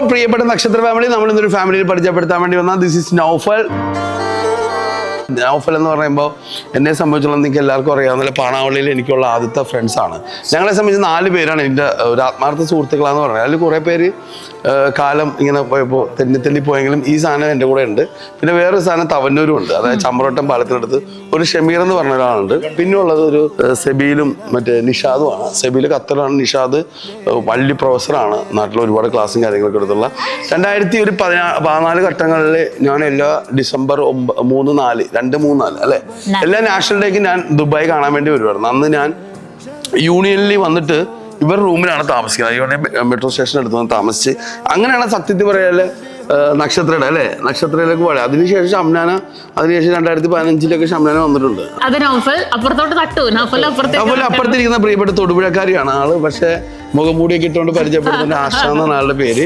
പ്രിയപ്പെട്ട നക്ഷത്ര ഫാമിലി, നമ്മൾ ഇന്നൊരു ഫാമിലിയിൽ പരിചയപ്പെടുത്താൻ വേണ്ടി വന്നാൽ ദിസ് ഇസ് നൗഫൽ. നൗഫൽ എന്ന് പറയുമ്പോൾ എന്നെ സംബന്ധിച്ചുള്ള നിങ്ങൾക്ക് എല്ലാവർക്കും അറിയാവുന്ന പാണാവള്ളിയിൽ എനിക്കുള്ള ആദ്യത്തെ ഫ്രണ്ട്സാണ്. ഞങ്ങളെ സംബന്ധിച്ച് 4 പേരാണ് എൻ്റെ ഒരു ആത്മാർത്ഥ സുഹൃത്തുക്കളാന്ന് പറഞ്ഞത്. അതിൽ കുറേ പേര് കാലം ഇങ്ങനെ പോയപ്പോൾ തെന്നി പോയെങ്കിലും ഈ സാധനം എൻ്റെ കൂടെ ഉണ്ട്. പിന്നെ വേറൊരു സാധനം തവന്നൂരും ഉണ്ട്, അതായത് ചമ്പ്രോട്ടം പാലത്തിനടുത്ത് ഒരു ഷമീർ എന്ന് പറഞ്ഞ ഒരാളുണ്ട്. പിന്നെ ഉള്ളത് ഒരു സെബീലും മറ്റേ നിഷാദുമാണ്. സെബീൽ ഖത്തറാണ്, നിഷാദ് വലിയ പ്രൊഫസറാണ്, നാട്ടിൽ ഒരുപാട് ക്ലാസ്സും കാര്യങ്ങളൊക്കെ എടുത്തുള്ള. 2014 ഘട്ടങ്ങളിൽ ഞാൻ എല്ലാ ഡിസംബർ 3, 4 അല്ലേ, എല്ലാ നാഷണൽ ഡേക്ക് ഞാൻ ദുബായ് കാണാൻ വേണ്ടി വരുമായിരുന്നു. അന്ന് ഞാൻ യൂണിയനിൽ വന്നിട്ട് ഇവർ റൂമിലാണ് താമസിക്കുന്നത്. യൂണിയൻ മെട്രോ സ്റ്റേഷൻ അടുത്ത് വന്ന് താമസിച്ച് അങ്ങനെയാണ് സത്യത്തിൽ പറയാല് നക്ഷത്രയുടെ അല്ലേ, നക്ഷത്രയിലേക്ക് പോയത്. അതിനുശേഷം ഷംനാന, അതിനുശേഷം 2015 ഷംനാന വന്നിട്ടുണ്ട്. അപ്പുറത്തിരിക്കുന്ന പ്രിയപ്പെട്ട തൊടുപുഴക്കാരിയാണ് ആള്, പക്ഷെ മുഖംമൂടിയൊക്കെ ഇട്ടുകൊണ്ട് പരിചയപ്പെടുത്തുന്ന ആശ എന്നാണ് ആളുടെ പേര്.